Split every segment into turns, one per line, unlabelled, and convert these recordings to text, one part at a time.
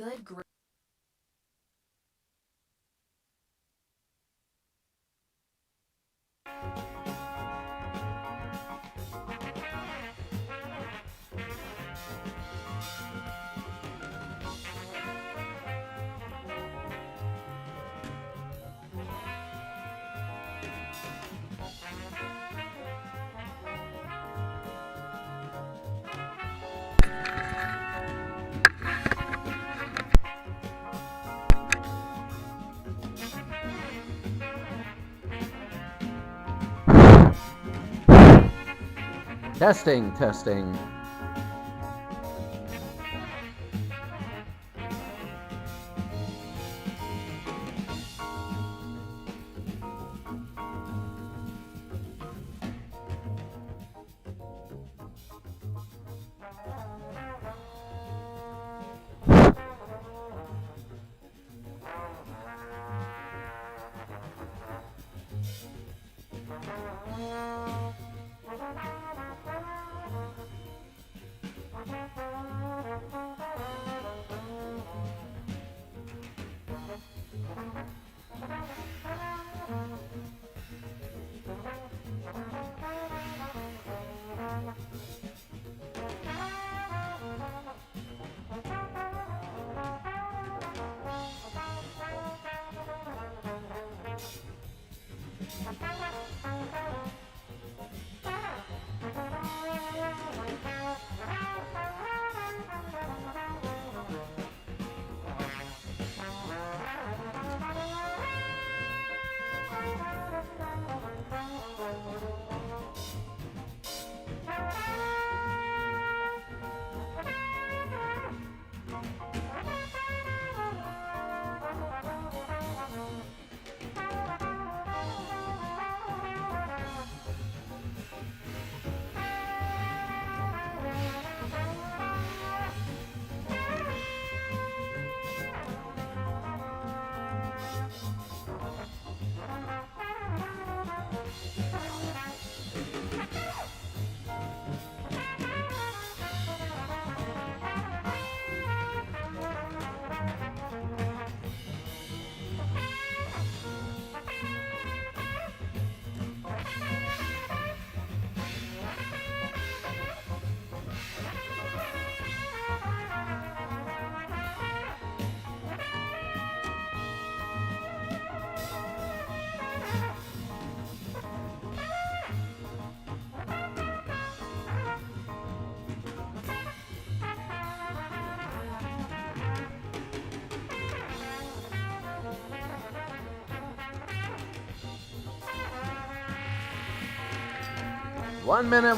good grade.
Testing, testing.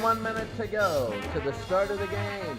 One minute to go to the start of the game.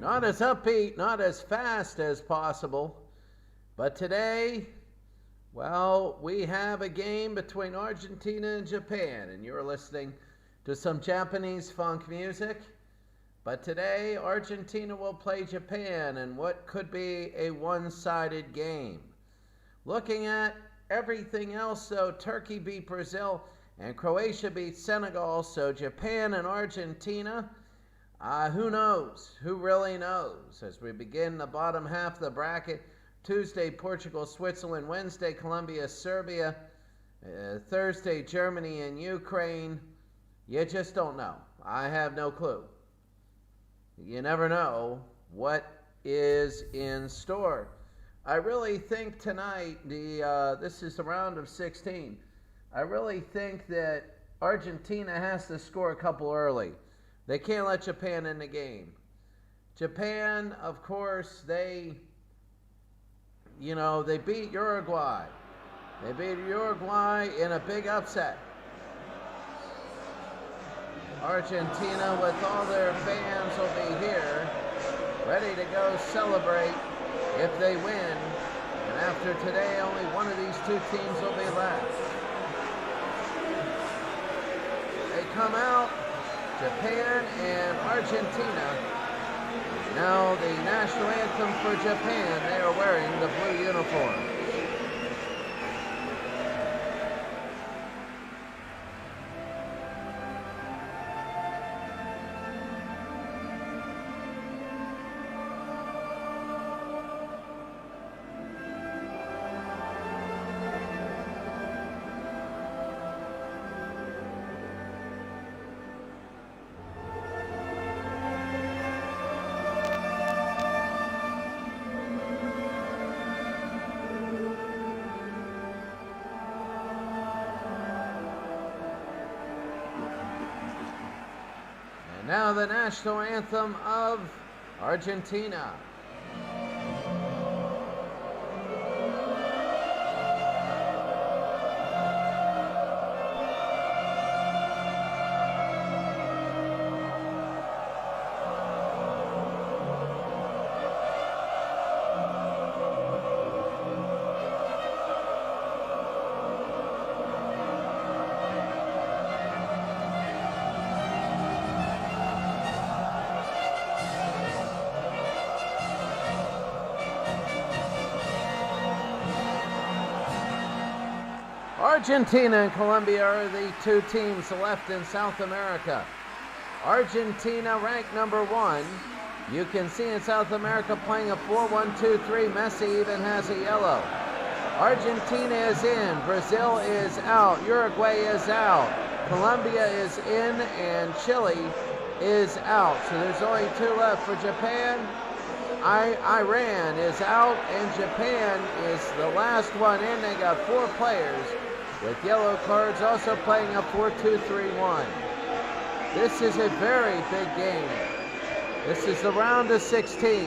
Not as upbeat, not as fast as possible. But today, well, we have a game between Argentina and Japan, and you're listening to some Japanese funk music. But today, Argentina will play Japan in what could be a one-sided game. Looking at everything else, though, Turkey beat Brazil and Croatia beat Senegal, so Japan and Argentina, who knows? Who really knows? As we begin the bottom half of the bracket, Tuesday, Portugal, Switzerland. Wednesday, Colombia, Serbia. Thursday, Germany and Ukraine. You just don't know. I have no clue. You never know what is in store. I really think tonight, this is the round of 16. I really think that Argentina has to score a couple early. They can't let Japan in the game. Japan, of course, they beat Uruguay. They beat Uruguay in a big upset. Argentina, with all their fans, will be here, ready to go celebrate if they win. And after today, only one of these two teams will be left. They come out, Japan and Argentina. Now the national anthem for Japan, they are wearing the blue uniform. Now the national anthem of Argentina. Argentina and Colombia are the two teams left in South America. Argentina ranked number 1. You can see in South America playing a 4-1-2-3. Messi even has a yellow. Argentina is in. Brazil is out. Uruguay is out. Colombia is in, and Chile is out. So there's only 2 left for Japan. Iran is out, and Japan is the last one in. They got 4 players with yellow cards, also playing a 4-2-3-1. This is a very big game. This is the round of 16.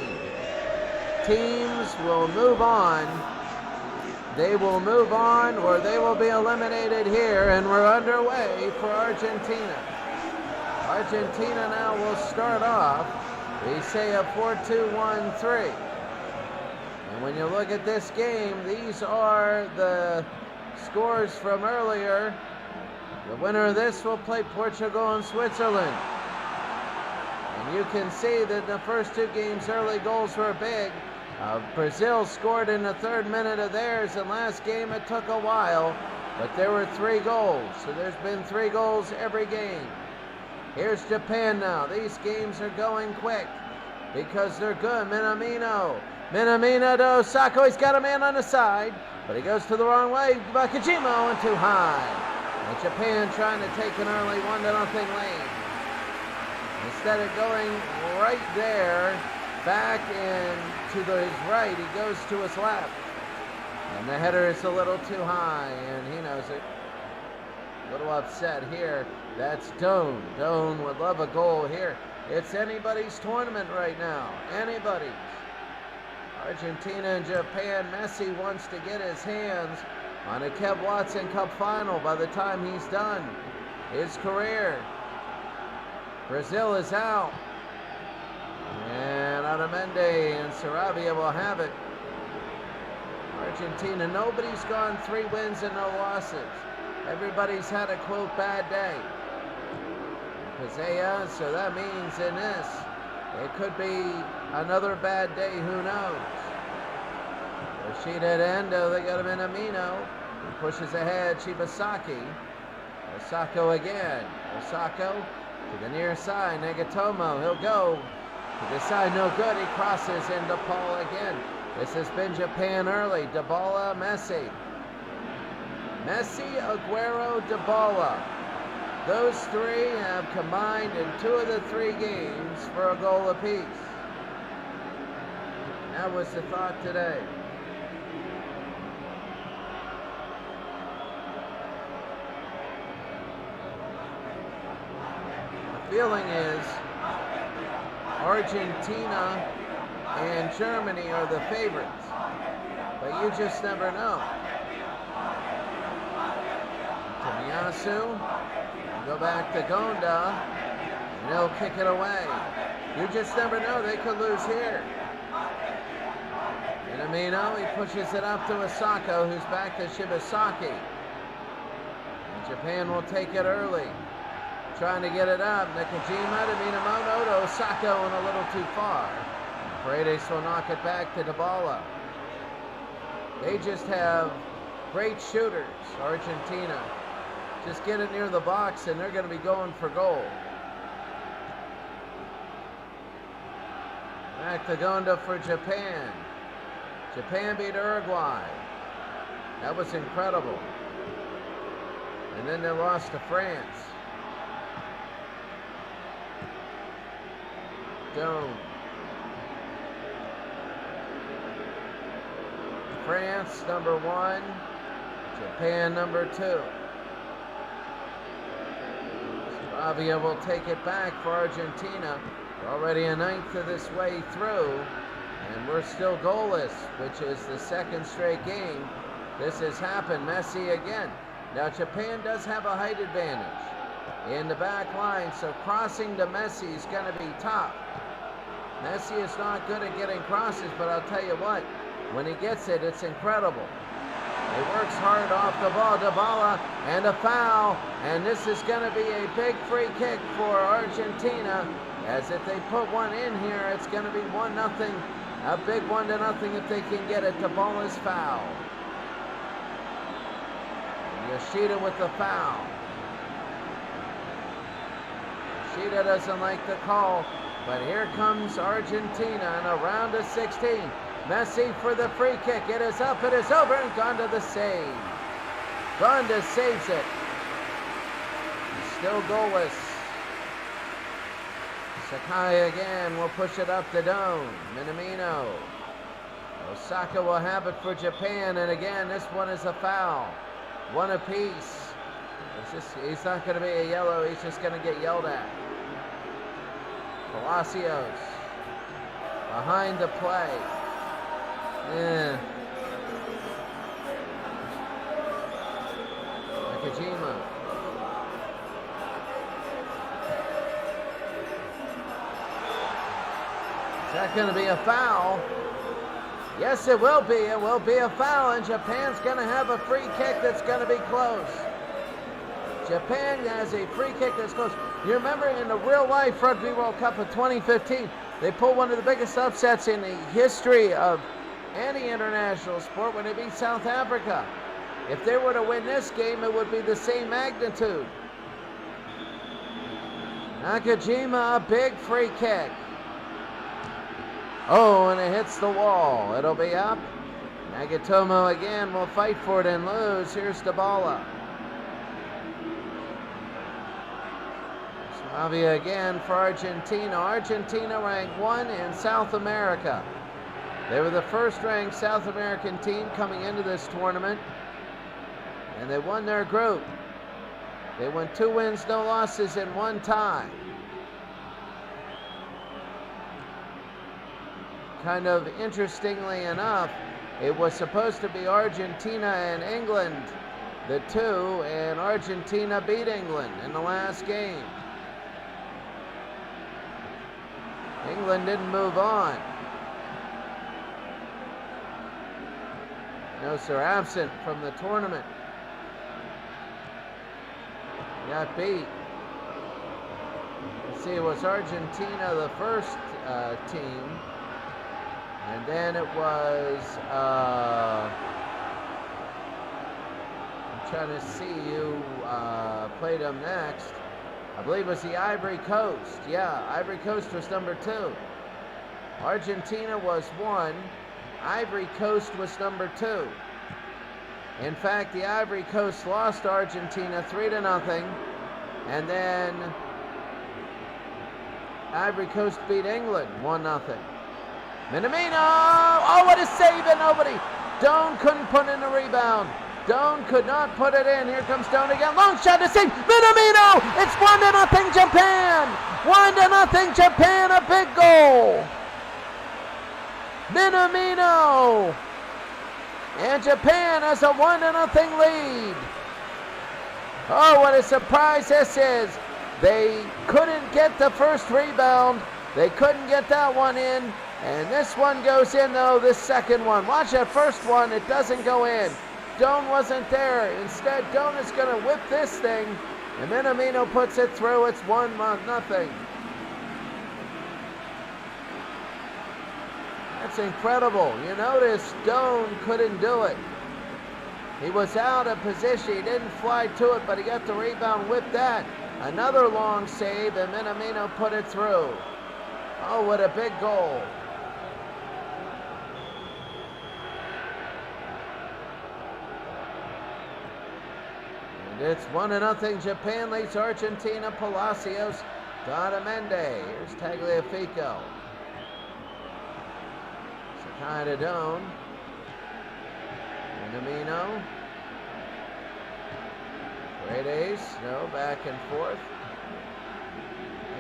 Teams will move on. They will move on, or they will be eliminated here, and we're underway for Argentina. Argentina now will start off. We say a 4-2-1-3. And when you look at this game, these are the scores from earlier. The winner of this will play Portugal and Switzerland. And you can see that the first 2 games early goals were big. Brazil scored in the 3rd minute of theirs, and last game it took a while, but there were 3 goals. So there's been 3 goals every game. Here's Japan now. These games are going quick because they're good. Minamino to Osako. He's got a man on the side, but he goes to the wrong way. Bakajimo and too high. And Japan trying to take an early 1-0 lead. Instead of going right there, back in to his right, he goes to his left. And the header is a little too high, and he knows it. A little upset here. That's Doan. Doan would love a goal here. It's anybody's tournament right now. Anybody's. Argentina and Japan. Messi wants to get his hands on a Kev Watson Cup final by the time he's done his career. Brazil is out. And Otamendi and Sarabia will have it. Argentina, nobody's gone 3 wins and no losses. Everybody's had a, quote, bad day. Pizea, so that means in this, it could be another bad day, who knows. Yoshida at Endo, they got him in Amino. He pushes ahead, Shibasaki. Osako again. Osako to the near side, Nagatomo, he'll go. To the side, no good, he crosses into Paul again. This has been Japan early. Dybala, Messi. Messi, Aguero, Dybala. Those 3 have combined in 2 of the 3 games for a goal apiece. That was the thought today. The feeling is Argentina and Germany are the favorites, but you just never know. Tomiyasu, go back to Gonda, and he'll kick it away. You just never know, they could lose here. Minamino, he pushes it up to Osako, who's back to Shibasaki. And Japan will take it early. Trying to get it up. Nakajima to Minamoto to Osako, and a little too far. Paredes will knock it back to Dybala. They just have great shooters, Argentina. Just get it near the box and they're going to be going for goal. Back to Gonda for Japan. Japan beat Uruguay. That was incredible. And then they lost to France. Dome. France number 1, Japan number 2. Serbia will take it back for Argentina. We're already a ninth of this way through, and we're still goalless, which is the second straight game this has happened. Messi again. Now Japan does have a height advantage in the back line, so crossing to Messi is going to be tough. Messi is not good at getting crosses, but I'll tell you what, when he gets it, it's incredible. He works hard off the ball. Dybala, and a foul, and this is going to be a big free kick for Argentina, as if they put one in here, it's going to be 1-0, a big 1-0 if they can get it. Dybala's foul. Yoshida with the foul. Yoshida doesn't like the call, but here comes Argentina in a round of 16. Messi for the free kick. It is up, it is over, and Gonda the save. Gonda saves it. He's still goalless. Sakai again will push it up the dome. Minamino. Osaka will have it for Japan, and again, this one is a foul. One apiece. He's not going to be a yellow, he's just going to get yelled at. Palacios. Behind the play. Nakajima. Is that going to be a foul? Yes, it will be. It will be a foul, and Japan's going to have a free kick that's going to be close. Japan has a free kick that's close. You remember in the real-life Rugby World Cup of 2015, they pulled one of the biggest upsets in the history of any international sport when they beat South Africa. If they were to win this game, it would be the same magnitude. Nakajima, a big free kick. Oh, and it hits the wall. It'll be up. Nagatomo again will fight for it and lose. Here's Dybala. Slavia again for Argentina. Argentina ranked 1 in South America. They were the first-ranked South American team coming into this tournament, and they won their group. They won 2 wins, no losses, and 1 tie. Kind of interestingly enough, it was supposed to be Argentina and England, the 2, and Argentina beat England in the last game. England didn't move on. No, sir, absent from the tournament. Got beat. Let's see, it was Argentina the first team. And then it was, I'm trying to see who played them next. I believe it was the Ivory Coast. Yeah, Ivory Coast was number 2. Argentina was 1. Ivory Coast was number 2. In fact, the Ivory Coast lost Argentina 3-0, and then Ivory Coast beat England 1-0. Minamino! Oh, what a save, and nobody. Doan couldn't put in a rebound. Doan could not put it in. Here comes Doan again. Long shot to save. Minamino! It's 1-0 Japan! 1-0 Japan, a big goal. Minamino! And Japan has a 1-0 lead. Oh, what a surprise this is. They couldn't get the first rebound. They couldn't get that one in. And this one goes in, though, this second one. Watch that first one. It doesn't go in. Doan wasn't there. Instead, Doan is going to whip this thing. And Minamino puts it through. It's 1-0. That's incredible. You notice Doan couldn't do it. He was out of position. He didn't fly to it, but he got the rebound, whipped that. Another long save, and Minamino put it through. Oh, what a big goal. And it's 1-0 Japan leads Argentina. Palacios, Donamende. Here's Tagliafico. Sakai to Doan. Minamino. Paredes, no, back and forth.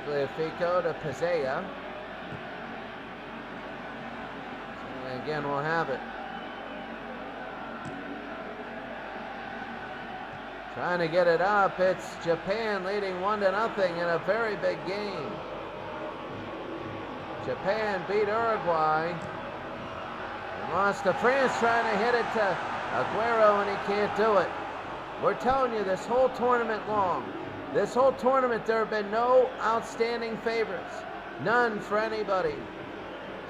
Tagliafico to Pizea. And again, we'll have it. Trying to get it up. It's Japan leading 1-0 in a very big game. Japan beat Uruguay and lost to France, trying to hit it to Aguero, and he can't do it. We're telling you this whole tournament long. This whole tournament, there have been no outstanding favorites. None for anybody.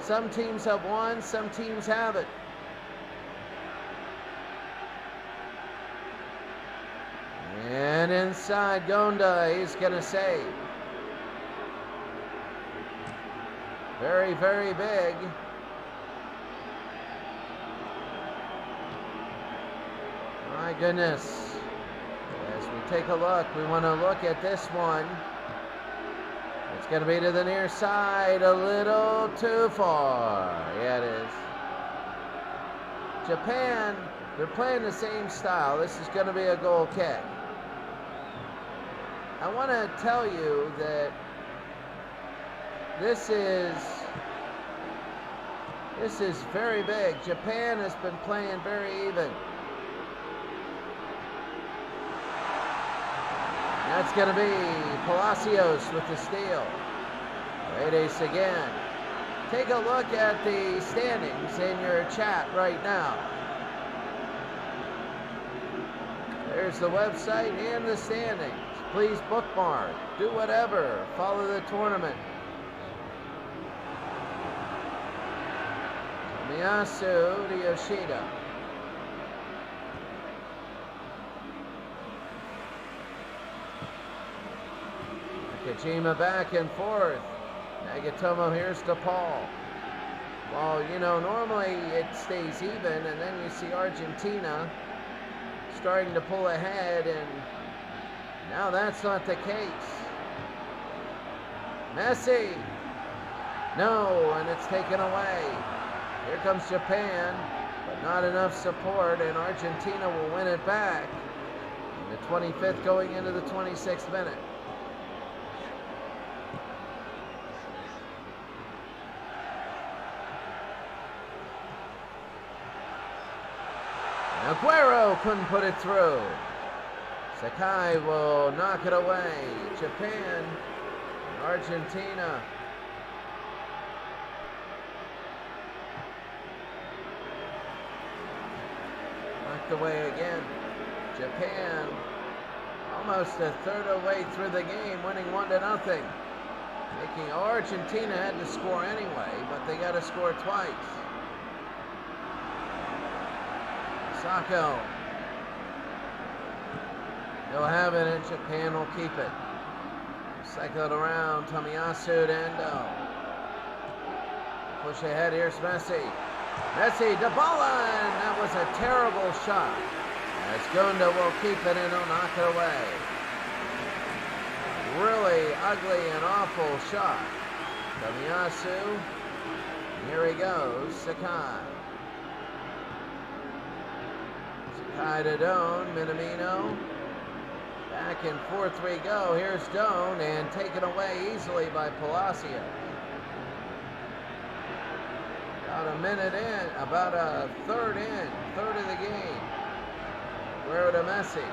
Some teams have won, some teams haven't. And inside Gonda, he's going to save. Very, very big. My goodness. As we take a look, we want to look at this one. It's going to be to the near side, a little too far. Yeah, it is. Japan, they're playing the same style. This is going to be a goal kick. I want to tell you that this is very big. Japan has been playing very even. That's going to be Palacios with the steal. Paredes again. Take a look at the standings in your chat right now. There's the website and the standings. Please bookmark. Do whatever. Follow the tournament. Miyasu to Yoshida. Nakajima back and forth. Nagatomo, here's to Paul. Well, you know, normally it stays even, and then you see Argentina starting to pull ahead, and now that's not the case. Messi. No, and it's taken away. Here comes Japan, but not enough support, and Argentina will win it back in the 25th going into the 26th minute. Aguero couldn't put it through. Sakai will knock it away. Japan, Argentina. Knocked away again. Japan, almost a third of the way through the game, winning 1-0. Making Argentina had to score anyway, but they got to score twice. Sako. He'll have it, and Japan will keep it. Cycled around, Tomiyasu to Endo. Push ahead, here's Messi. Messi, Dybala, and that was a terrible shot. As Gonda will keep it and he'll knock it away. Really ugly and awful shot. Tomiyasu, Here he goes, Sakai. Sakai to Doan, Minamino. Back and forth we go. Here's Doan, and taken away easily by Palacio. About a minute in, about a third of the game. Guerrero to Messi.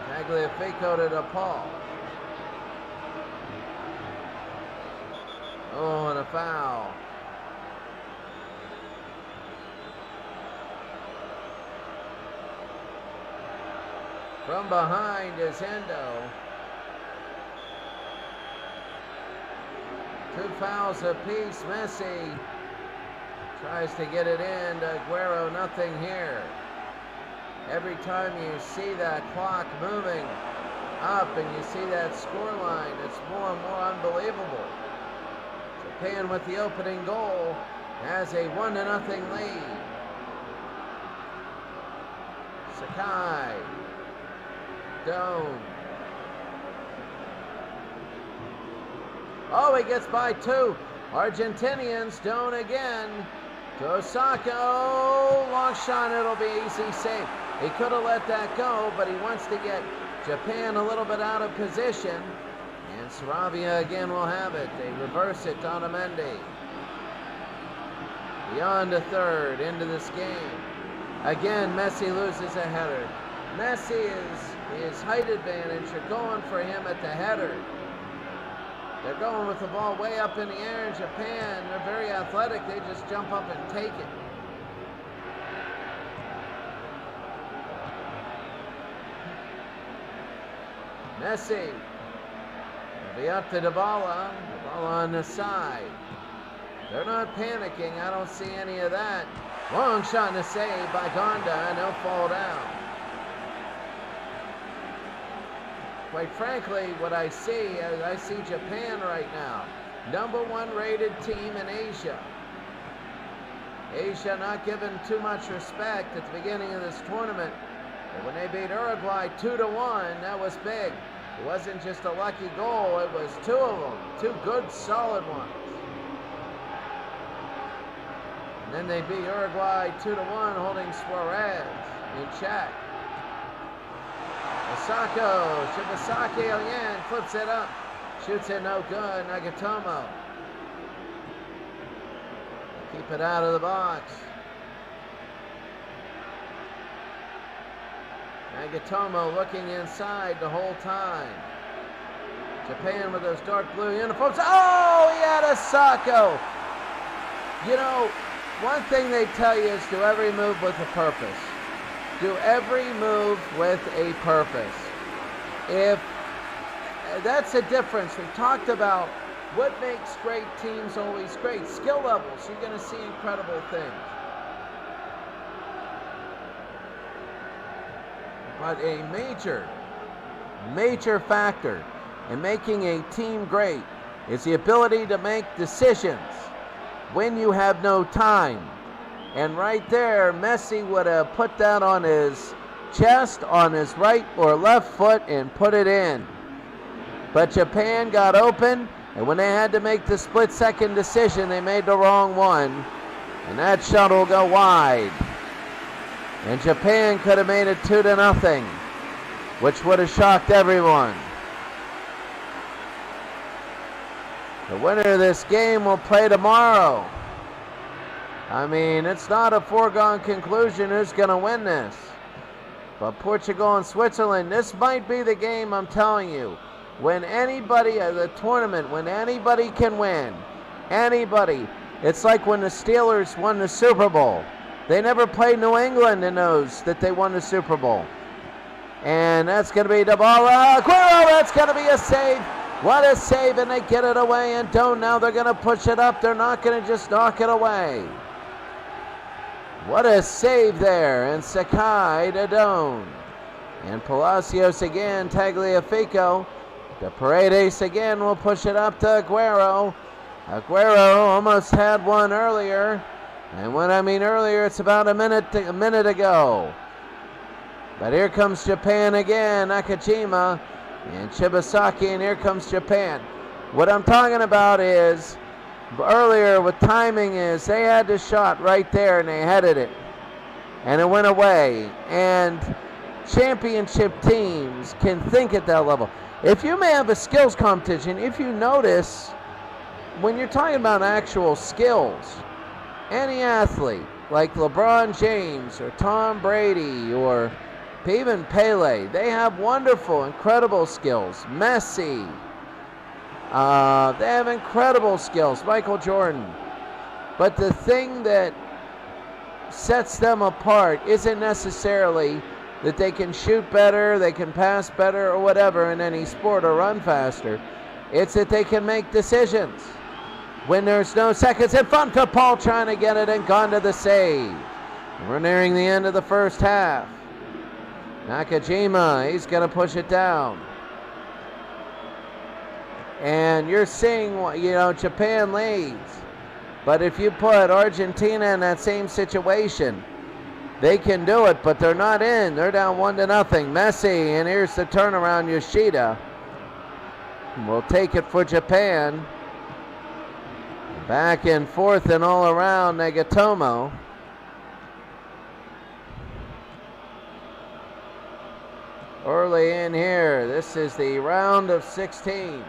Tagliafico to DePaul. Oh, and a foul. From behind is Endo. 2 fouls apiece. Messi tries to get it in. Aguero, nothing here. Every time you see that clock moving up and you see that score line, it's more and more unbelievable. Japan with the opening goal has a 1-0 lead. Sakai. Doan. Oh, he gets by 2. Argentinians. Doan again. To Osaka. Oh, long shot. It'll be easy save. He could have let that go, but he wants to get Japan a little bit out of position. And Sarabia again will have it. They reverse it. Donamendi. Beyond a third into this game. Again, Messi loses a header. Messi his height advantage are going for him at the header. They're going with the ball way up in the air in Japan. They're very athletic. They just jump up and take it. Messi will be up to Dybala. Dybala on the side. They're not panicking. I don't see any of that. Long shot and a save by Gonda, and he'll fall down. Quite frankly, what I see Japan right now. #1 rated team in Asia. Asia not given too much respect at the beginning of this tournament. But when they beat Uruguay 2-1, that was big. It wasn't just a lucky goal, it was 2 of them. 2 good, solid ones. And then they beat Uruguay 2-1, holding Suarez in check. Osako, Shibasaki again, flips it up. Shoots it no good, Nagatomo. Keep it out of the box. Nagatomo looking inside the whole time. Japan with those dark blue uniforms. Oh, he had Osako. You know, one thing they tell you is do every move with a purpose. Do every move with a purpose. That's the difference. We've talked about what makes great teams always great. Skill levels, you're going to see incredible things. But a major factor in making a team great is the ability to make decisions when you have no time. And right there, Messi would have put that on his chest, on his right or left foot, and put it in. But Japan got open, and when they had to make the split-second decision, they made the wrong one. And that shot will go wide. And Japan could have made it 2-0, which would have shocked everyone. The winner of this game will play tomorrow. I mean, it's not a foregone conclusion who's going to win this. But Portugal and Switzerland, this might be the game, I'm telling you. When anybody, the tournament, when anybody can win, anybody. It's like when the Steelers won the Super Bowl. They never played New England and knows that they won the Super Bowl. And that's going to be Dybala. Aguero, that's going to be a save. What a save, and they get it away and don't. Now they're going to push it up. They're not going to just knock it away. What a save there, and Sakai to Doan. And Palacios again, Tagliafico. The Paredes again will push it up to Aguero. Aguero almost had one earlier. And when I mean earlier, it's about a minute ago. But here comes Japan again, Nakajima and Shibasaki, and here comes Japan. What I'm talking about is, earlier with timing is, they had the shot right there and they headed it. And it went away. And championship teams can think at that level. If you may have a skills competition, if you notice, when you're talking about actual skills, any athlete like LeBron James or Tom Brady or even Pele, they have wonderful, incredible skills. Messi, they have incredible skills. Michael Jordan. But the thing that sets them apart isn't necessarily that they can shoot better, they can pass better, or whatever in any sport, or run faster. It's that they can make decisions. When there's no seconds in front of Paul trying to get it and gone to the save. We're nearing the end of the first half. Nakajima, he's going to push it down. And you're seeing, Japan leads. But if you put Argentina in that same situation, they can do it, but they're not in. They're down 1-0. Messi, and here's the turnaround, Yoshida. Will take it for Japan. Back and forth and all around, Nagatomo. Early in here, this is the round of 16.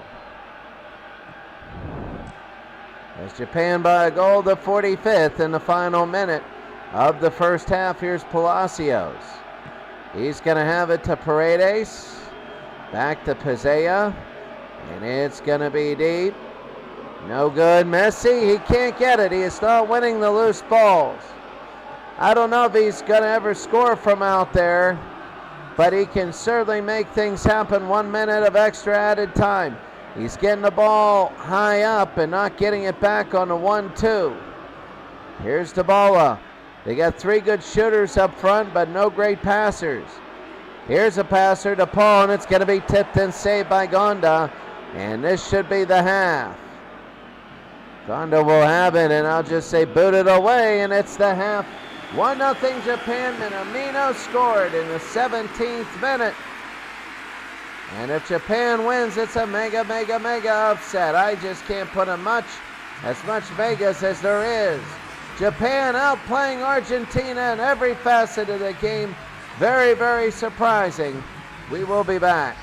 As Japan by a goal, the 45th in the final minute of the first half. Here's Palacios. He's going to have it to Paredes. Back to Pizea. And it's going to be deep. No good. Messi, he can't get it. He is not winning the loose balls. I don't know if he's going to ever score from out there, but he can certainly make things happen. 1 minute of extra added time. He's getting the ball high up and not getting it back on the 1-2. Here's Dybala. They got 3 good shooters up front, but no great passers. Here's a passer to Paul, and it's going to be tipped and saved by Gonda. And this should be the half. Gonda will have it, and I'll just say boot it away, and it's the half. 1-0 Japan. Minamino scored in the 17th minute. And if Japan wins, it's a mega upset. I just can't put as much Vegas as there is. Japan outplaying Argentina in every facet of the game. Very, very surprising. We will be back.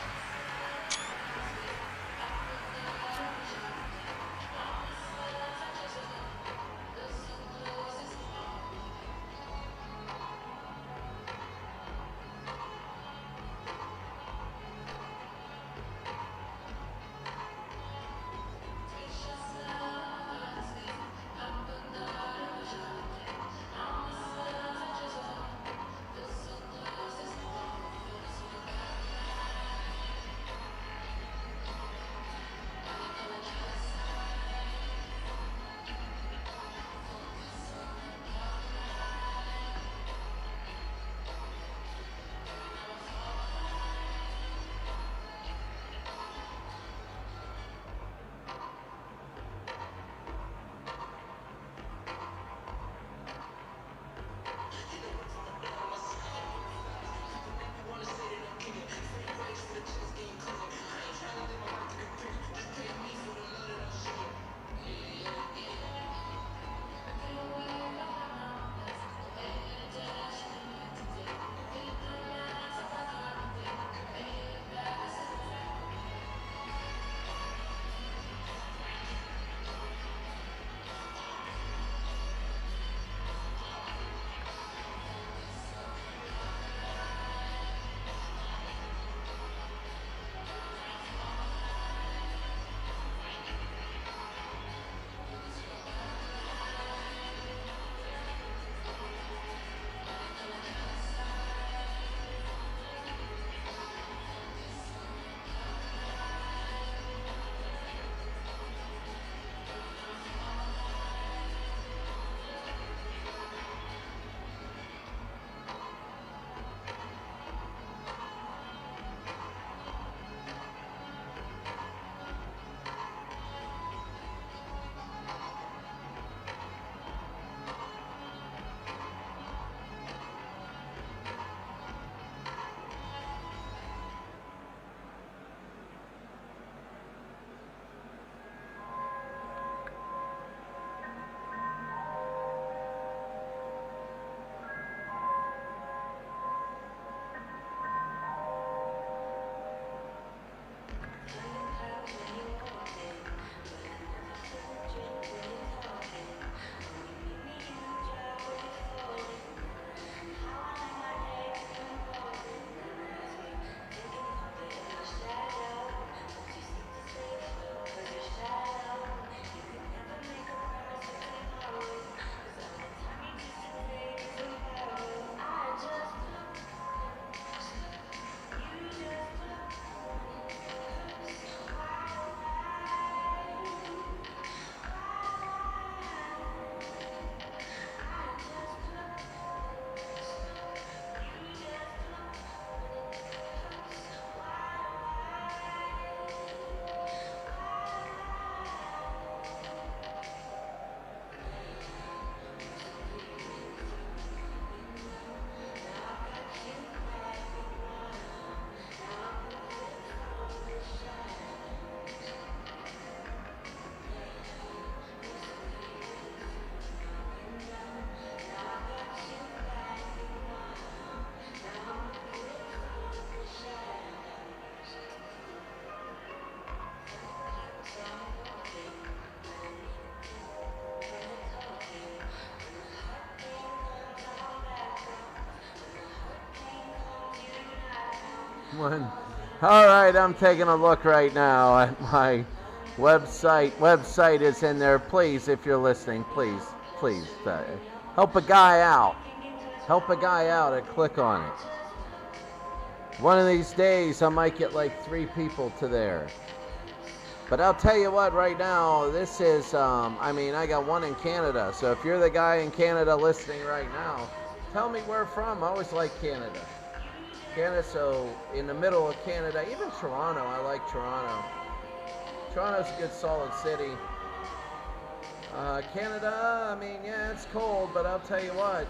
All right, I'm taking a look right now at my website. Website is in there. Please, if you're listening, please, help a guy out. Help a guy out and click on it. One of these days, I might get like 3 people to there. But I'll tell you what, right now, this is, I got one in Canada. So if you're the guy in Canada listening right now, tell me where from. I always like Canada. Canada, so in the middle of Canada, even Toronto, I like Toronto. Toronto's a good solid city. Canada, yeah, it's cold, but I'll tell you what,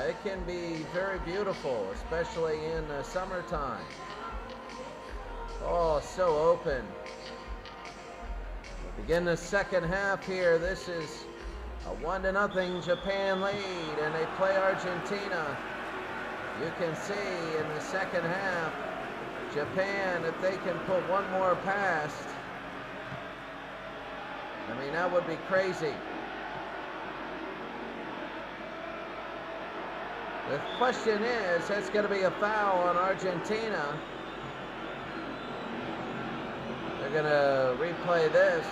it can be very beautiful, especially in the summertime. Oh, so open. Begin the second half here. This is a 1-0 Japan lead, and they play Argentina. You can see in the second half, Japan, if they can put one more past, that would be crazy. The question is, that's going to be a foul on Argentina. They're going to replay this,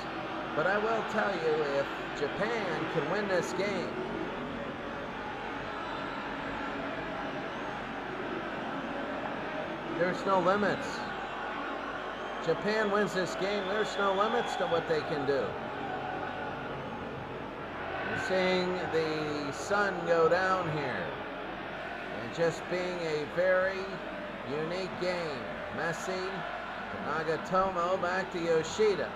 but I will tell you, if Japan can win this game, there's no limits. Japan wins this game, there's no limits to what they can do. We're seeing the sun go down here, and just being a very unique game. Messi, Nagatomo, back to Yoshida.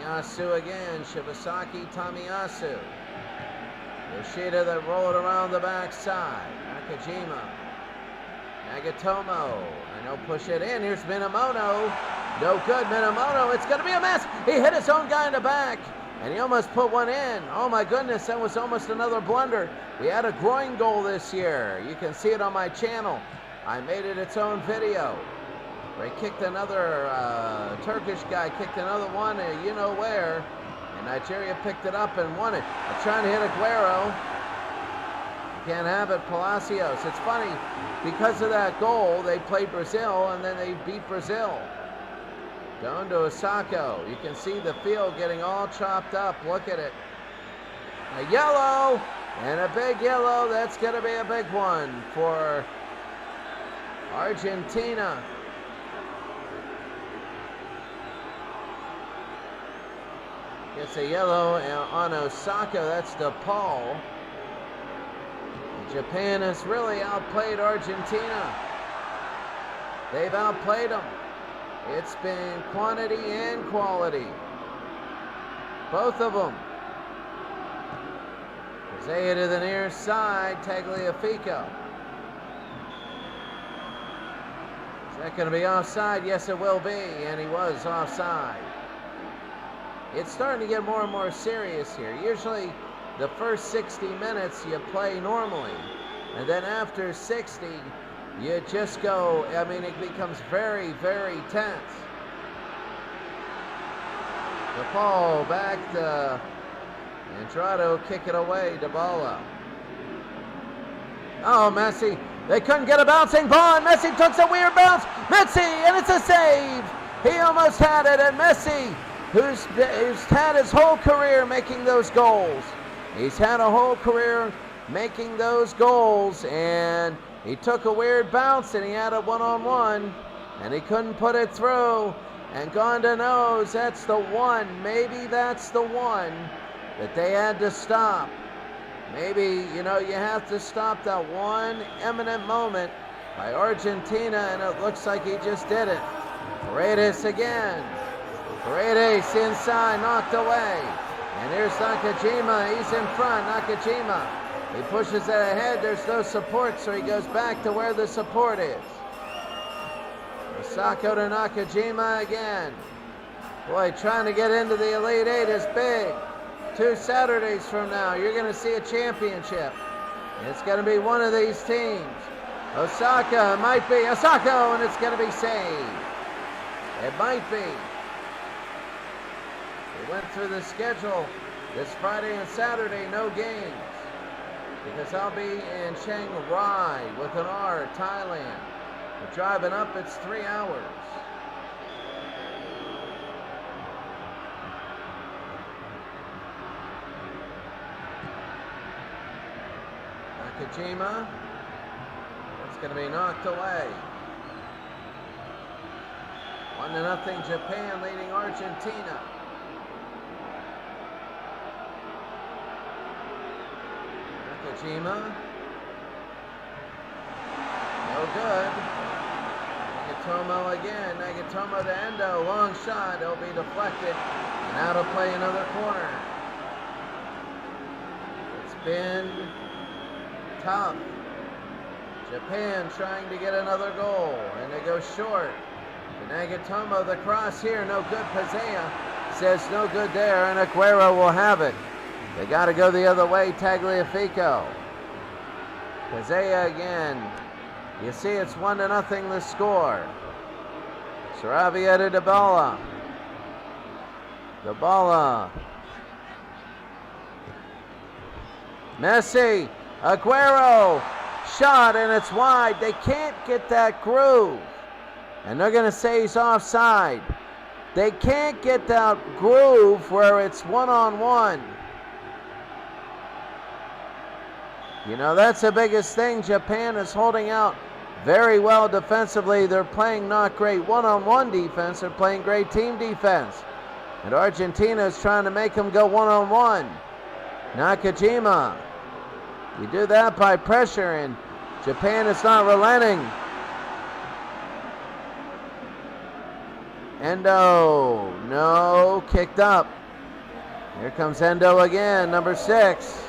Tomiyasu again, Shibasaki, Tomiyasu. Yoshida that rolled around the backside. Nakajima. Nagatomo, and he'll push it in. Here's Minamoto. No good, Minamoto. It's going to be a mess. He hit his own guy in the back, and he almost put one in. Oh my goodness, that was almost another blunder. We had a groin goal this year. You can see it on my channel. I made it its own video. They kicked another, Turkish guy kicked another one, you know where, and Nigeria picked it up and won it. They're trying to hit Aguero. Can't have it, Palacios. It's funny, because of that goal, they played Brazil, and then they beat Brazil. Down to Osako. You can see the field getting all chopped up. Look at it. A yellow, and a big yellow. That's going to be a big one for Argentina. It's a yellow on Osaka. That's DePaul. Japan has really outplayed Argentina. They've outplayed them. It's been quantity and quality. Both of them. Zaya to the near side, Tagliafico. Is that going to be offside? Yes, it will be, and he was offside. It's starting to get more and more serious here. Usually, the first 60 minutes you play normally, and then after 60 you just go, it becomes very, very tense. The ball back to Andrado, kick it away, Dybala. Oh, Messi, they couldn't get a bouncing ball, and Messi took a weird bounce. Messi, and it's a save. He almost had it, and Messi, who's had his whole career making those goals. He's had a whole career making those goals, and he took a weird bounce, and he had a one-on-one, and he couldn't put it through. And Gonda knows that's the one, maybe that's the one that they had to stop. Maybe, you have to stop that one eminent moment by Argentina, and it looks like he just did it. Paredes again. Paredes inside, knocked away. And here's Nakajima, he's in front, Nakajima. He pushes it ahead, there's no support, so he goes back to where the support is. Osako to Nakajima again. Boy, trying to get into the Elite Eight is big. 2 Saturdays from now, you're going to see a championship. It's going to be one of these teams. Osaka, it might be Osako, and it's going to be saved. It might be. We went through the schedule this Friday and Saturday, no games. because I'll be in Chiang Rai with an R, Thailand. We're driving up, it's 3 hours. Nakajima, it's going to be knocked away. 1-0 Japan leading Argentina. Nakajima, no good. Nagatomo again, Nagatomo to Endo, long shot, it'll be deflected, and now to play another corner. It's been tough. Japan trying to get another goal, and they go short. To Nagatomo, the cross here, no good. Pazea says no good there, and Aguero will have it. They got to go the other way, Tagliafico. Pazea again. You see it's 1-0 the score. Sarabia to Dybala. Dybala. Messi. Aguero. Shot, and it's wide. They can't get that groove. And they're going to say he's offside. They can't get that groove where it's one-on-one. You know, that's the biggest thing. Japan is holding out very well defensively. They're playing not great one-on-one defense. They're playing great team defense. And Argentina is trying to make them go one-on-one. Nakajima. You do that by pressure, and Japan is not relenting. Endo, no, kicked up. Here comes Endo again, number 6.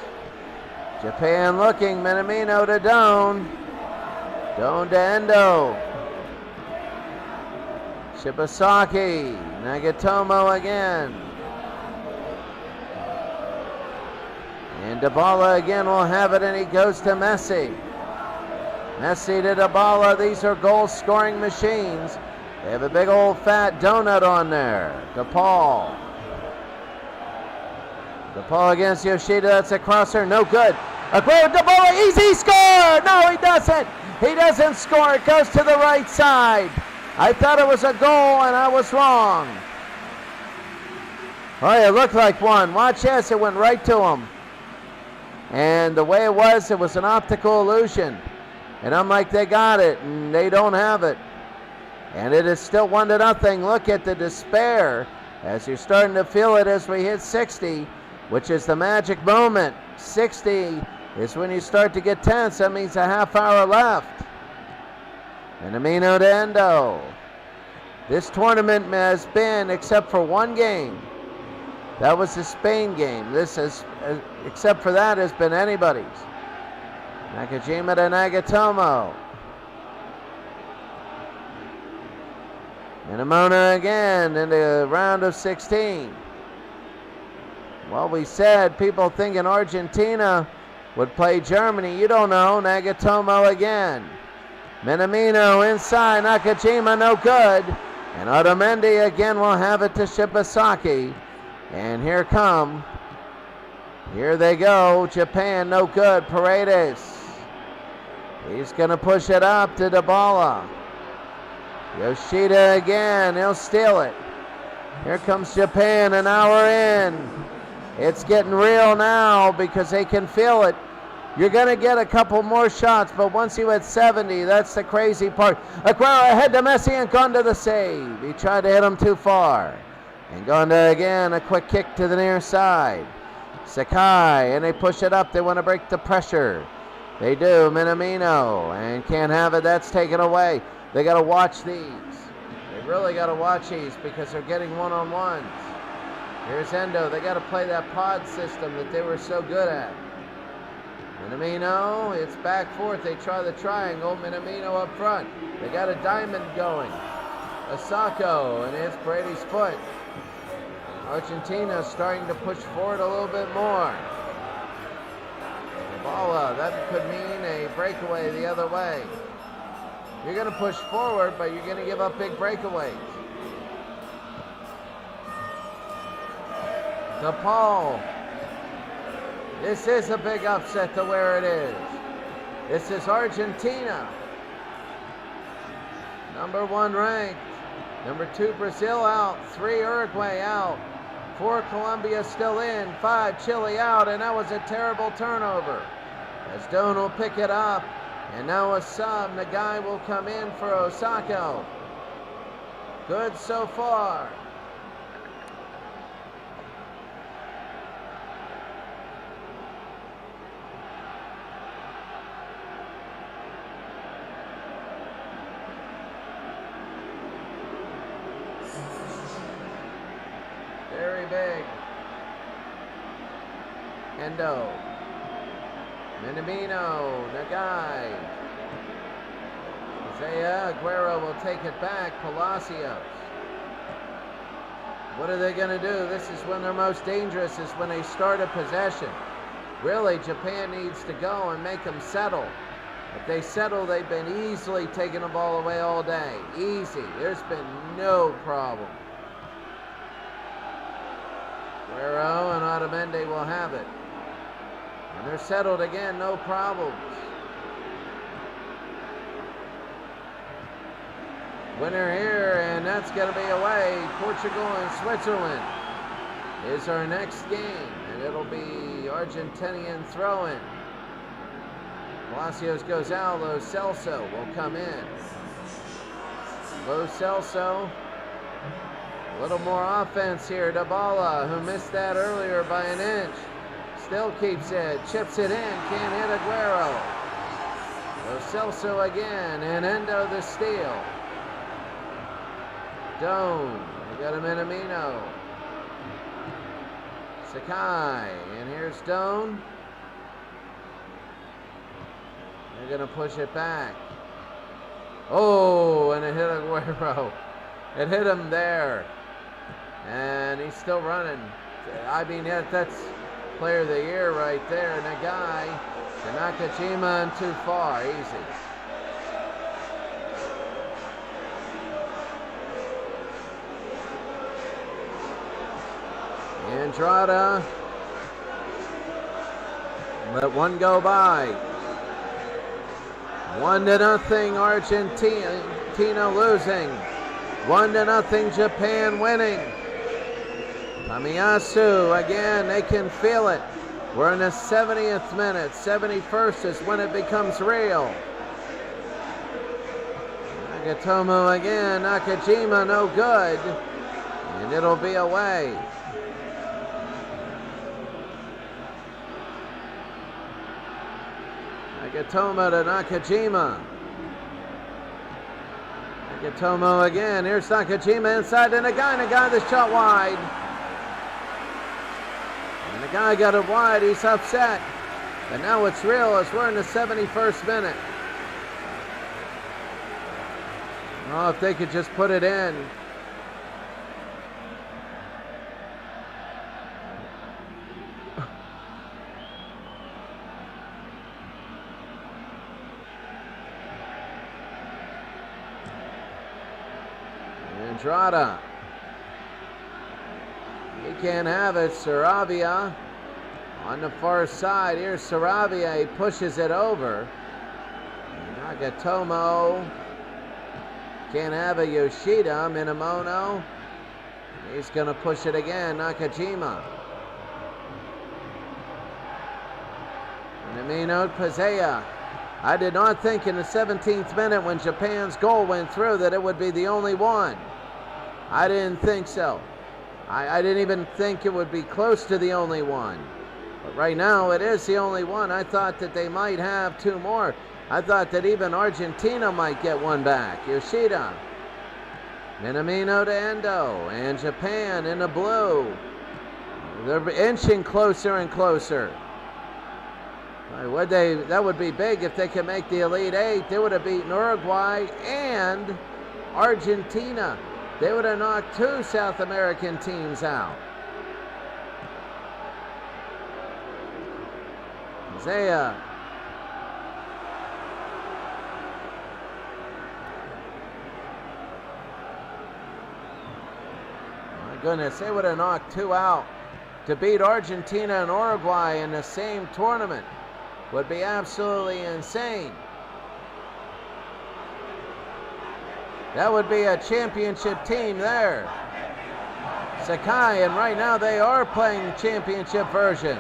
Japan looking, Minamino to Doan. Doan to Endo. Shibasaki, Nagatomo again. And Dybala again will have it, and he goes to Messi. Messi to Dybala. These are goal-scoring machines. They have a big old fat donut on there. DePaul. DePaul against Yoshida. That's a crosser. No good. Aguero, Dybala, easy score! No, he doesn't. He doesn't score. It goes to the right side. I thought it was a goal, and I was wrong. Oh, it looked like one. Watch this. It went right to him. And the way it was an optical illusion. And I'm like, they got it, and they don't have it. And it is still 1-0. Look at the despair as you're starting to feel it as we hit 60, which is the magic moment. 60 is when you start to get tense. That means a half hour left. And Amino to Endo. This tournament has been, except for one game, that was the Spain game. This is, except for that, has been anybody's. Nakajima to Nagatomo. Minamona again in the round of 16. Well, we said people thinking Argentina would play Germany. You don't know. Nagatomo again. Minamino inside. Nakajima no good. And Otamendi again will have it to Shibasaki. And here they go. Japan no good. Paredes. He's going to push it up to Dybala. Yoshida again. He'll steal it. Here comes Japan, an hour in. It's getting real now because they can feel it. You're going to get a couple more shots, but once you hit 70, that's the crazy part. Aguero ahead to Messi and gone to the save. He tried to hit him too far. And going to, again, a quick kick to the near side. Sakai, and they push it up. They want to break the pressure. They do. Minamino, and can't have it. That's taken away. They got to watch these. They really got to watch these because they're getting one-on-ones. Here's Endo. They got to play that pod system that they were so good at. Minamino, it's back forth. They try the triangle. Minamino up front. They got a diamond going. Asako, and it's Brady's foot. Argentina starting to push forward a little bit more. Dybala, that could mean a breakaway the other way. You're going to push forward, but you're going to give up big breakaways. DePaul. This is a big upset to where it is. This is Argentina, number 1 ranked. Number 2 Brazil out, 3 Uruguay out, 4 Colombia still in, 5 Chile out, and that was a terrible turnover. As Doan will pick it up, and now a sub, Nagai will come in for Osako. Good so far. Very big. Endo. Minamino. Nagai. Zaya. Aguero will take it back. Palacios. What are they going to do? This is when they're most dangerous, is when they start a possession. Really, Japan needs to go and make them settle. If they settle, they've been easily taking the ball away all day. Easy. There's been no problem. Guerrero and Otamendi will have it. And they're settled again, no problems. Winner here, and that's going to be away. Portugal and Switzerland is our next game, and it'll be Argentinian throw-in. Palacios goes out. Lo Celso will come in. Lo Celso. A little more offense here. Dybala, who missed that earlier by an inch, still keeps it, chips it in, can't hit Aguero. Lo Celso again, and Endo the steal. Doan, we got a Minamino. Sakai, and here's Doan. They're going to push it back. Oh, and it hit Aguero. It hit him there. And he's still running. I mean, that's player of the year right there. Nagai to Nakajima and too far. Easy. Andrada. Let one go by. 1-0 Argentina losing. 1-0 Japan winning. Tamiyasu again, they can feel it. We're in the 70th minute. 71st is when it becomes real. Nagatomo again, Nakajima no good. And it'll be away. Nagatomo to Nakajima. Nagatomo again. Here's Nakajima inside, and Nagai the shot wide. And the guy got it wide. He's upset. And now it's real as we're in the 71st minute. Oh, if they could just put it in. Andrada. He can't have it. Saravia on the far side. Here's Saravia. He pushes it over. Nagatomo can't have it. Yoshida. Minamono. He's going to push it again. Nakajima. Minamino Pazea. I did not think in the 17th minute when Japan's goal went through that it would be the only one. I didn't think so. I didn't even think it would be close to the only one. But right now it is the only one. I thought that they might have two more. I thought that even Argentina might get one back. Yoshida. Minamino to Endo. And Japan in the blue. They're inching closer and closer. That would be big if they could make the Elite Eight. They would have beaten Uruguay and Argentina. They would have knocked two South American teams out. Zaya. My goodness, they would have knocked two out. to beat Argentina and Uruguay in the same tournament would be absolutely insane. That would be a championship team there. Sakai, and right now they are playing championship versions.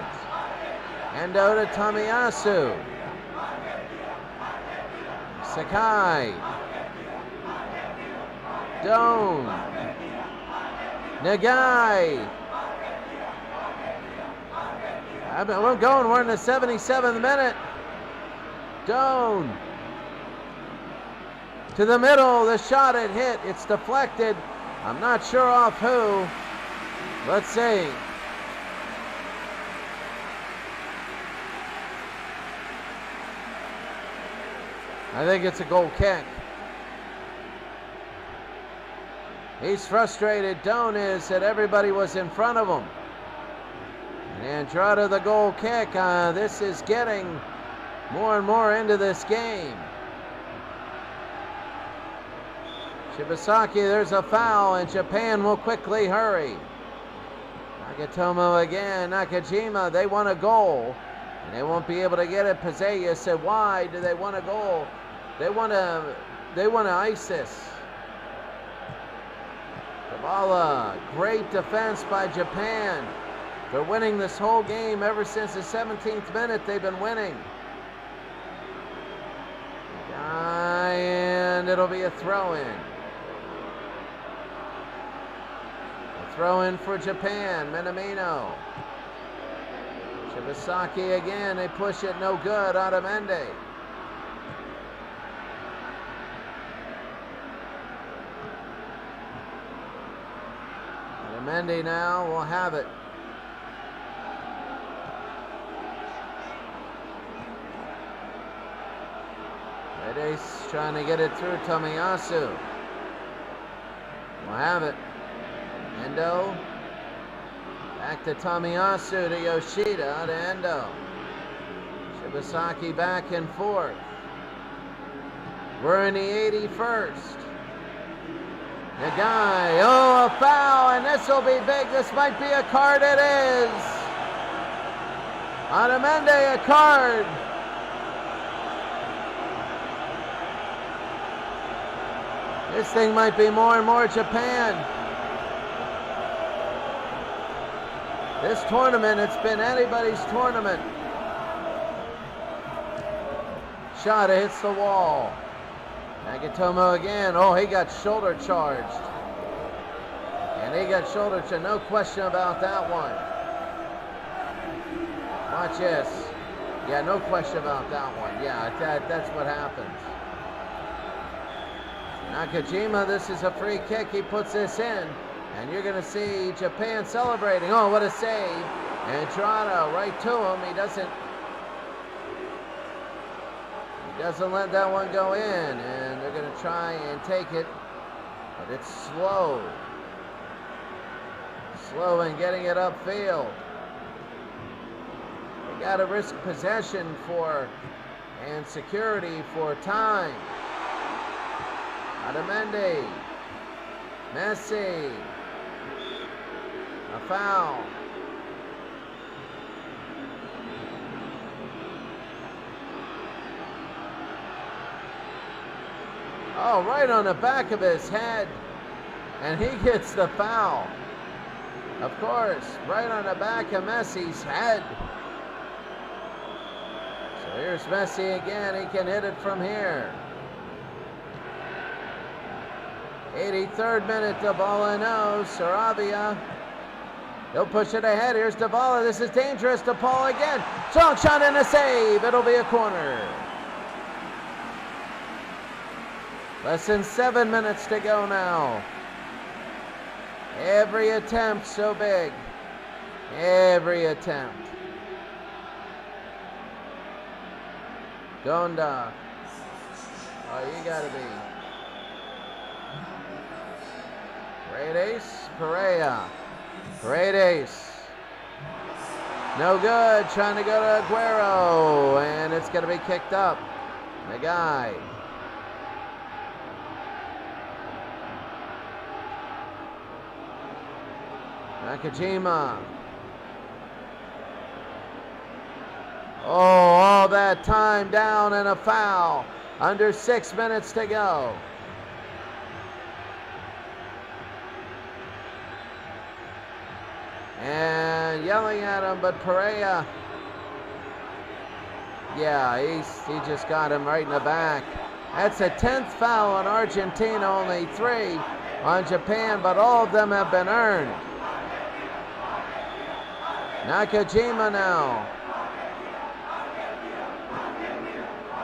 Endo to Tomiyasu. Sakai. Doan. Nagai. We're going, we're in the 77th minute. Doan. To the middle, the shot it hit. It's deflected. I'm not sure off who. Let's see. I think it's a goal kick. He's frustrated. Doan is that everybody was in front of him. And Andrada the goal kick. This is getting more and more into this game. Shibasaki, there's a foul, and Japan will quickly hurry. Nagatomo again. Nakajima, they want a goal, and they won't be able to get it. Pazea said, why do they want a goal? They want to ice this. Kabala, great defense by Japan. They're winning this whole game ever since the 17th minute. They've been winning. And it'll be a throw-in. A throw-in for Japan. Minamino. Shibasaki again. They push it, no good. Otamendi. Otamendi now will have it. Ace trying to get it through Tomiyasu. We'll have it. Endo. Back to Tomiyasu to Yoshida to Endo. Shibasaki back and forth. We're in the 81st. Nagai. Oh, a foul, and this will be big. This might be a card. It is. Otamendi, a card. This thing might be more and more Japan. This tournament, it's been anybody's tournament. Shot, it hits the wall. Nagatomo again. Oh, he got shoulder charged. And he got shoulder charged. No question about that one. Watch this. Yeah, no question about that one. Yeah, that's what happens. Nakajima, this is a free kick. He puts this in, and you're going to see Japan celebrating. Oh, what a save. And Andrada right to him. He doesn't let that one go in, and they're going to try and take it, but it's slow. Slow in getting it upfield. They got to risk possession and security for time. Otamendi, Messi, a foul. Oh, right on the back of his head, and he gets the foul. Of course, right on the back of Messi's head. So here's Messi again. He can hit it from here. 83rd minute, Dybala knows. Sarabia. He'll push it ahead. Here's Dybala. This is dangerous. DePaul again. Strong shot and a save. It'll be a corner. Less than 7 minutes to go now. Every attempt so big. Every attempt. Gonda. Oh, you gotta be. Great ace, Perea. Great ace. No good, trying to go to Aguero, and it's going to be kicked up. Nagai. Nakajima. Oh, all that time down and a foul. Under 6 minutes to go. And yelling at him, but Pereira, yeah, he just got him right in the back. That's a 10th foul on Argentina, only 3 on Japan, but all of them have been earned. Nakajima now.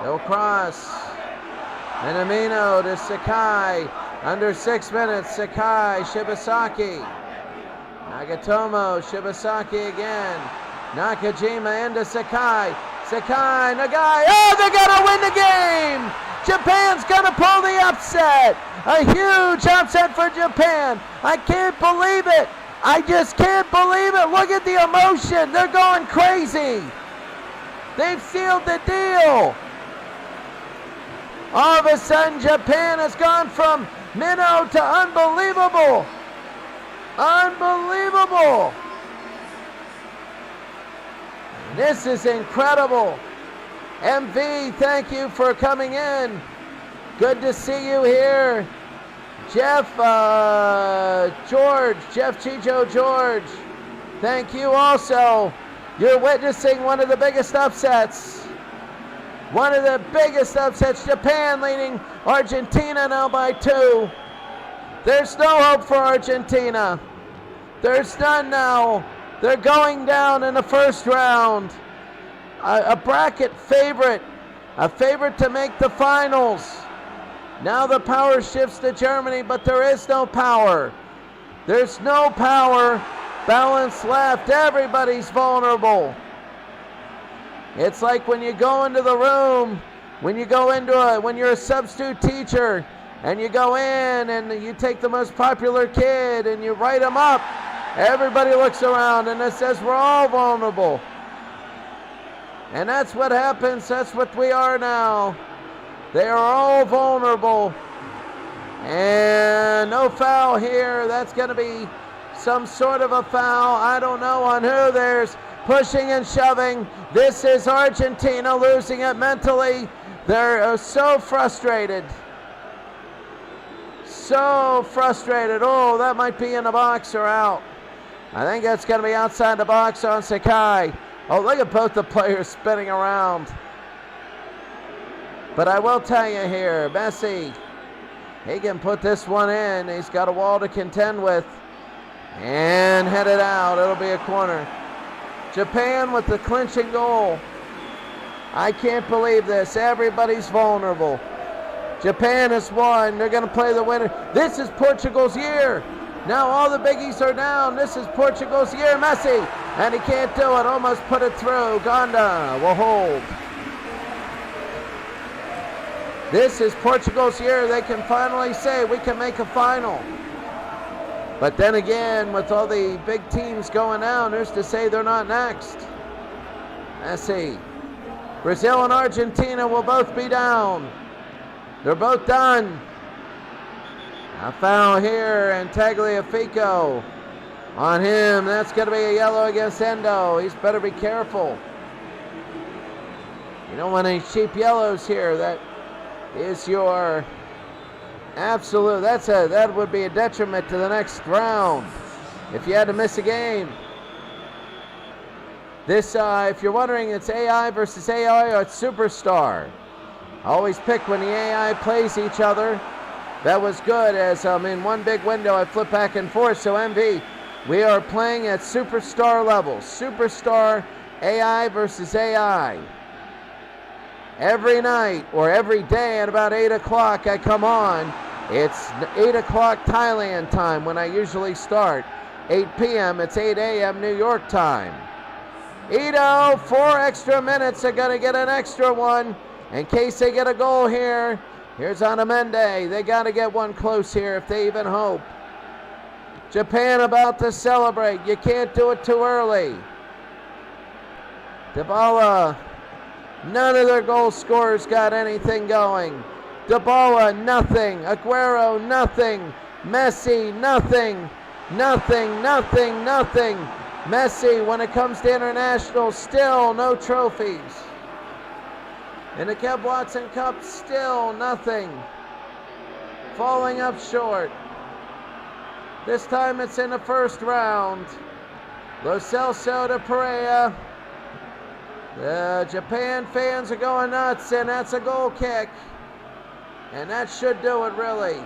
They'll cross. Minamino to Sakai. Under 6 minutes, Sakai, Shibasaki. Nagatomo, Shibasaki again. Nakajima into Sakai. Sakai, Nagai. Oh, they're going to win the game! Japan's going to pull the upset. A huge upset for Japan. I can't believe it. I just can't believe it. Look at the emotion. They're going crazy. They've sealed the deal. All of a sudden, Japan has gone from minnow to unbelievable. Unbelievable. This is incredible. MV, thank you for coming in. Good to see you here. Jeff Chicho George, thank you also. You're witnessing one of the biggest upsets. One of the biggest upsets. Japan leading Argentina now by 2. There's no hope for Argentina. There's none now. They're going down in the first round. A bracket favorite. A favorite to make the finals. Now the power shifts to Germany, but there is no power. There's no power balance left. Everybody's vulnerable. It's like when you go into the room, when you're a substitute teacher, and you go in and you take the most popular kid and you write them up. Everybody looks around and it says we're all vulnerable. And that's what happens. That's what we are now. They are all vulnerable. And no foul here. That's going to be some sort of a foul. I don't know on who. There's pushing and shoving. This is Argentina losing it mentally. They're so frustrated. So frustrated. Oh, that might be in the box or out. I think that's going to be outside the box on Sakai. Oh, look at both the players spinning around. But I will tell you here, Messi, he can put this one in. He's got a wall to contend with. And head it out. It'll be a corner. Japan with the clinching goal. I can't believe this. Everybody's vulnerable. Japan has won. They're going to play the winner. This is Portugal's year. Now all the biggies are down. This is Portugal's year. Messi. And he can't do it. Almost put it through. Gonda will hold. This is Portugal's year. They can finally say we can make a final. But then again, with all the big teams going down, who's to say they're not next? Messi. Brazil and Argentina will both be down. They're both done. A foul here, and Tagliafico on him. That's going to be a yellow against Endo. He's better be careful. You don't want any cheap yellows here. That is your absolute. That would be a detriment to the next round if you had to miss a game. This, if you're wondering, it's AI versus AI or it's Superstar. I always pick when the AI plays each other. That was good, as in one big window I flip back and forth. So MV, we are playing at Superstar levels. Superstar AI versus AI. Every night or every day at about 8 o'clock I come on. It's 8 o'clock Thailand time when I usually start. 8 p.m. It's 8 a.m. New York time. Ito, 4 extra minutes. They're going to get an extra one in case they get a goal here. Here's Anamende. They got to get one close here if they even hope. Japan about to celebrate. You can't do it too early. Dybala. None of their goal scorers got anything going. Dybala, nothing. Aguero, nothing. Messi, nothing. Nothing, nothing, nothing. Messi, when it comes to international, still no trophies. In the Kev Watson Cup, still nothing. Falling up short. This time it's in the first round. Lo Celso to Pereira. The Japan fans are going nuts, and that's a goal kick. And that should do it, really.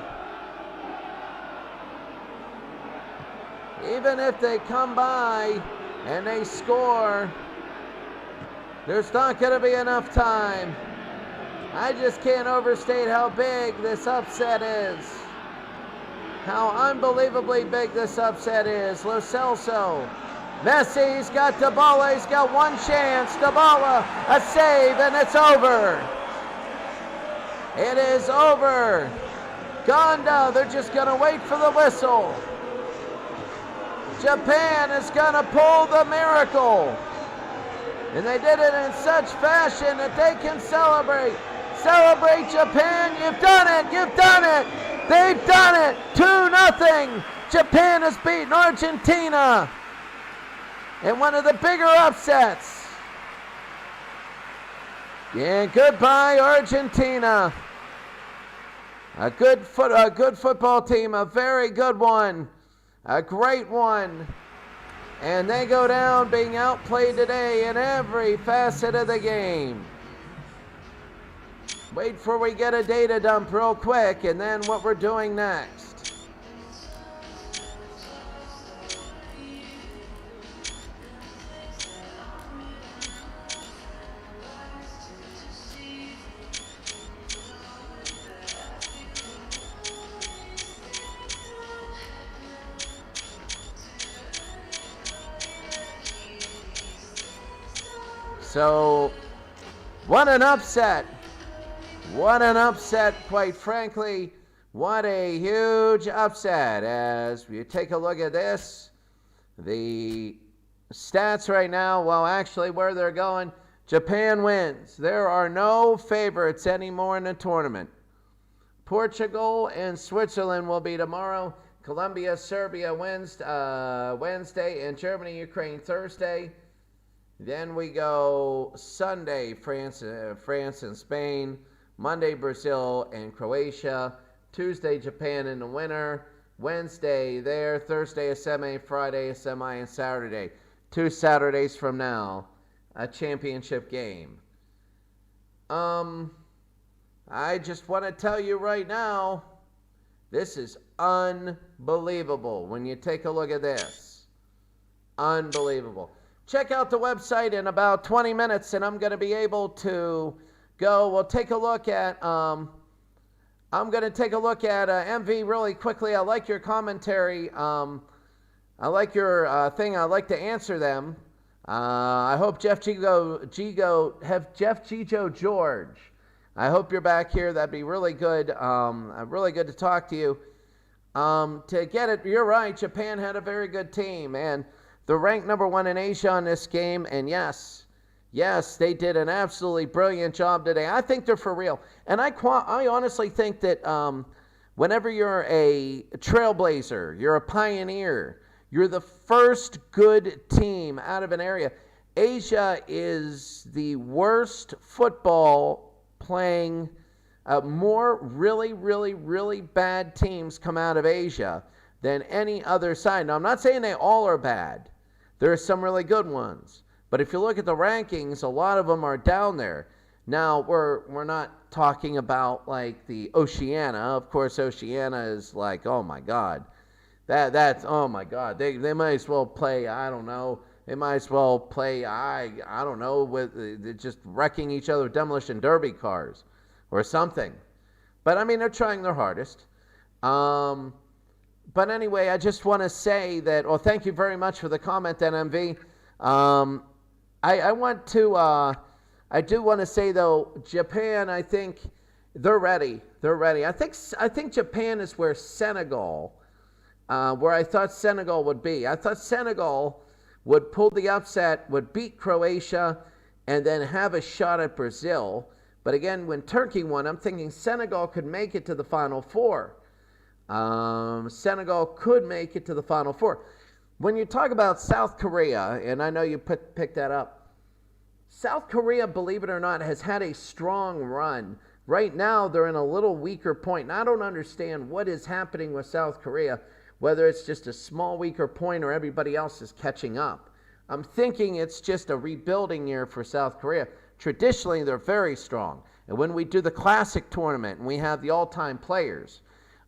Even if they come by and they score, there's not going to be enough time. I just can't overstate how big this upset is. How unbelievably big this upset is. Lo Celso. Messi's got Dybala. He's got one chance. Dybala, a save, and it's over. It is over. Gonda, they're just going to wait for the whistle. Japan is going to pull the miracle. And they did it in such fashion that they can celebrate. Celebrate, Japan. You've done it. You've done it. They've done it. 2-0. Japan has beaten Argentina in one of the bigger upsets. And goodbye, Argentina. A good football team, a very good one, a great one. And they go down being outplayed today in every facet of the game. Wait for we get a data dump real quick, and then what we're doing next. So, what an upset. What an upset, quite frankly. What a huge upset. As you take a look at this, the stats right now, well, actually where they're going, Japan wins. There are no favorites anymore in the tournament. Portugal and Switzerland will be tomorrow. Colombia, Serbia Wednesday, and Germany, Ukraine Thursday. Then we go Sunday, France and Spain. Monday, Brazil and Croatia. Tuesday, Japan in the winner. Wednesday there. Thursday, a semi. Friday, a semi. And Saturday. 2 Saturdays from now, a championship game. I just want to tell you right now, this is unbelievable when you take a look at this. Unbelievable. Check out the website in about 20 minutes, and I'm going to be able to go. We'll take a look at, I'm going to take a look at MV really quickly. I like your commentary. I like your thing. I'd like to answer them. I hope Jeff Gigo George. I hope you're back here. That'd be really good. Really good to talk to you. To get it, you're right. Japan had a very good team, and they're ranked number 1 in Asia on this game, and yes, they did an absolutely brilliant job today. I think they're for real, and I honestly think that whenever you're a trailblazer, you're a pioneer, you're the first good team out of an area. Asia is the worst football playing. More really bad teams come out of Asia than any other side. Now, I'm not saying they all are bad. There are some really good ones. But if you look at the rankings, a lot of them are down there. Now, we're not talking about like the Oceania. Of course, Oceania is like, oh my God. That's oh my God. They might as well play, I don't know. They might as well play, I don't know, with just wrecking each other with demolition derby cars or something. But I mean, they're trying their hardest. But anyway, I just want to say that, well, thank you very much for the comment, NMV. I do want to say, though, Japan, I think they're ready. They're ready. I think Japan is where Senegal, where I thought Senegal would be. I thought Senegal would pull the upset, would beat Croatia, and then have a shot at Brazil. But again, when Turkey won, I'm thinking Senegal could make it to the Final Four. Senegal could make it to the Final Four. when you talk about South Korea, and I know you picked that up, South Korea, believe it or not, has had a strong run. Right now, they're in a little weaker point, and I don't understand what is happening with South Korea, whether it's just a small weaker point or everybody else is catching up. I'm thinking it's just a rebuilding year for South Korea. Traditionally, they're very strong. And when we do the Classic tournament and we have the all-time players,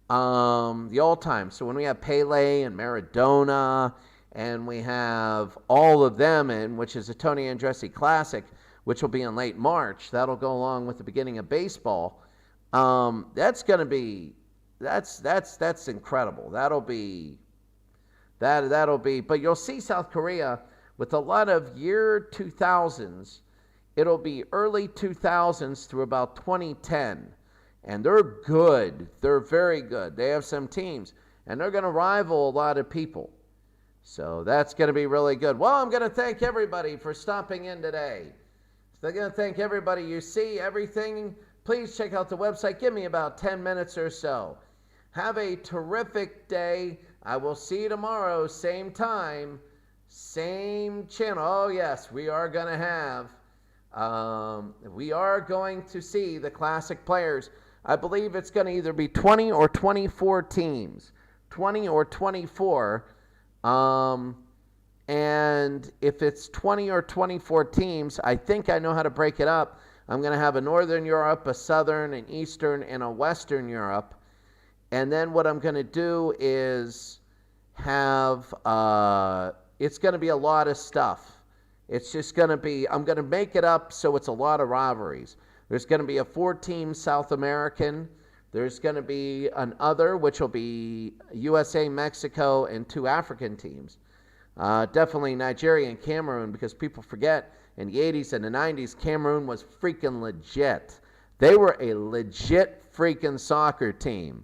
the all-time, so when we have Pele and Maradona, and we have all of them, in which is a Tony Andressi Classic, which will be in late March. That'll go along with the beginning of baseball. That's going to be, that's incredible. That'll be, but you'll see South Korea with a lot of year 2000s. It'll be early 2000s through about 2010. And they're good. They're very good. They have some teams. And they're going to rival a lot of people. So that's going to be really good. Well, I'm going to thank everybody for stopping in today. So I'm going to thank everybody. You see everything. Please check out the website. Give me about 10 minutes or so. Have a terrific day. I will see you tomorrow. Same time. Same channel. Oh, yes. We are going to have... we are going to see the Classic players. I believe it's going to either be 20 or 24 teams. 20 or 24. And if it's 20 or 24 teams, I think I know how to break it up. I'm going to have a Northern Europe, a Southern, an Eastern, and a Western Europe. And then what I'm going to do is have, it's going to be a lot of stuff. It's just going to be, I'm going to make it up so it's a lot of rivalries. There's going to be a 4-team South American. There's going to be an other, which will be USA, Mexico, and 2 African teams. Definitely Nigeria and Cameroon, because people forget in the 80s and the 90s, Cameroon was freaking legit. They were a legit freaking soccer team.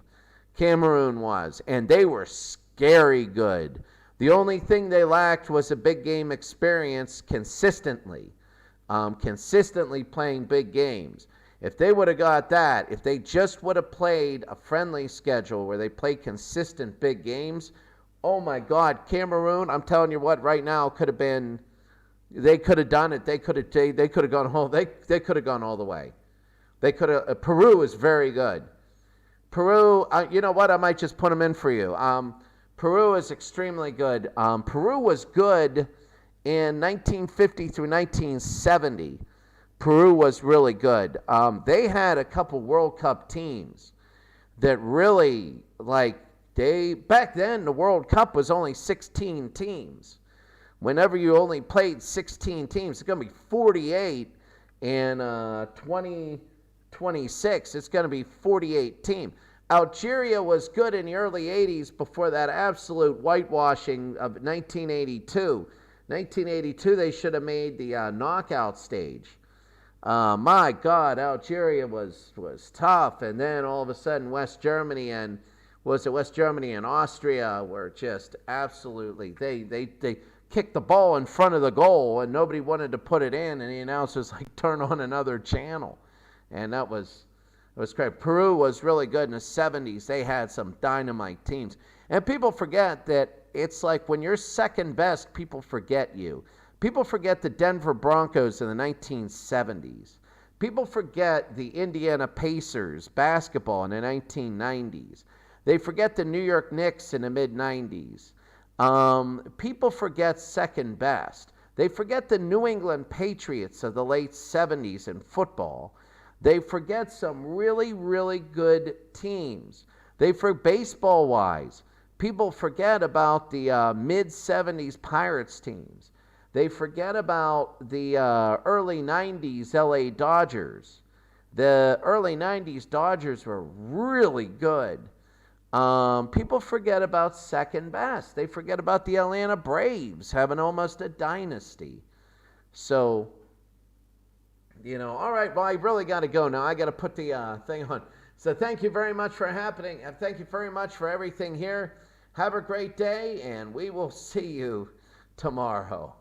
Cameroon was, and they were scary good. The only thing they lacked was a big game experience consistently. Consistently playing big games. If they would have got that, if they just would have played a friendly schedule where they play consistent big games, oh my God, Cameroon, I'm telling you what, right now could have been, they could have done it. They could have gone home. They could have gone all the way. They could have. Peru is very good. Peru, you know what? I might just put them in for you. Peru is extremely good. Peru was good in 1950 through 1970. Peru was really good. They had a couple World Cup teams that really, back then the World Cup was only 16 teams. Whenever you only played 16 teams, it's going to be 48 in 2026. It's going to be 48 teams. Algeria was good in the early 80s before that absolute whitewashing of 1982. 1982, they should have made the knockout stage. My God, Algeria was tough. And then all of a sudden, West Germany and Austria were just absolutely, they kicked the ball in front of the goal and nobody wanted to put it in. And the announcers turn on another channel. And it was great. Peru was really good in the 70s. They had some dynamite teams. And people forget that it's like when you're second best, people forget you. People forget the Denver Broncos in the 1970s. People forget the Indiana Pacers basketball in the 1990s. They forget the New York Knicks in the mid-90s. People forget second best. They forget the New England Patriots of the late 70s in football. They forget some really, really good teams. Baseball-wise, people forget about the mid-70s Pirates teams. They forget about the early 90s LA Dodgers. The early 90s Dodgers were really good. People forget about second best. They forget about the Atlanta Braves having almost a dynasty. So, all right, well, I really got to go now. I got to put the thing on. So thank you very much for happening, and thank you very much for everything here. Have a great day, and we will see you tomorrow.